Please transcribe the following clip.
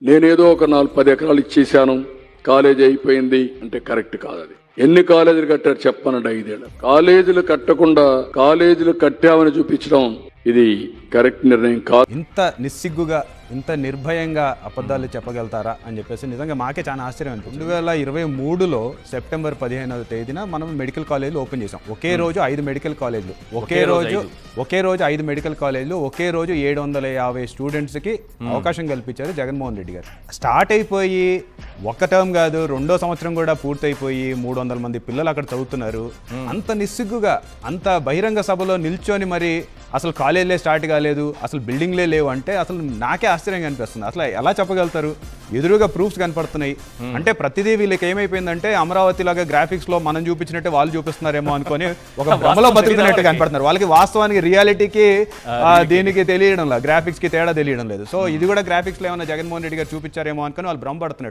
నేనేదో ఒక 4-10 ఎకరాలు ఇచ్చేసాను, కాలేజీ అయిపోయింది అంటే కరెక్ట్ కాదు. అది ఎన్ని కాలేజీలు కట్టారు చెప్పనండి, 5 ఏళ్ళు. కాలేజీలు కట్టకుండా కాలేజీలు కట్టామని చూపించడం ఇది కరెక్ట్ నిర్ణయం కాదు. ఇంత నిస్సిగ్గుగా ఇంత నిర్భయంగా అబద్ధాలు చెప్పగలుగుతారా అని చెప్పేసి నిజంగా మాకే చాలా ఆశ్చర్యం అనిపించింది. 2023లో సెప్టెంబర్ 15వ తేదీన మనం మెడికల్ కాలేజీలు ఓపెన్ చేసాం. ఒకే రోజు 5 మెడికల్ కాలేజీలు, ఒకే రోజు 5 మెడికల్ కాలేజీలు, ఒకే రోజు 750 స్టూడెంట్స్కి అవకాశం కల్పించారు జగన్మోహన్ రెడ్డి గారు. స్టార్ట్ అయిపోయి ఒక్క టర్మ్ కాదు, 2వ సంవత్సరం కూడా పూర్తయిపోయి 300 మంది పిల్లలు అక్కడ చదువుతున్నారు. అంత నిస్సిగ్గుగా అంత బహిరంగ సభలో నిల్చొని మరి అసలు కాలేజీలే స్టార్ట్ కాలేదు, అసలు బిల్డింగ్లే లేవు అంటే అసలు నాకే ఆశ్చర్యంగా అనిపిస్తుంది. అసలు ఎలా చెప్పగలుగుతారు? ఎదురుగా ప్రూఫ్స్ కనపడుతున్నాయి అంటే ప్రతిదీ వీళ్ళకి ఏమైపోయిందంటే అమరావతి లాగా గ్రాఫిక్స్ లో మనం చూపించినట్టే వాళ్ళు చూపిస్తున్నారేమో అనుకొని ఒక భ్రమలో బతుకుతున్నట్టు కనపడుతున్నారు. వాళ్ళకి వాస్తవానికి రియాలిటీకి దీనికి తెలియడం లేదు, గ్రాఫిక్స్ కి తేడా తెలియడం లేదు. సో ఇది కూడా గ్రాఫిక్స్ లో ఏమైనా జగన్మోహన్ రెడ్డి గారు చూపించారేమో అనుకొని వాళ్ళు భ్రమపడుతున్నారు.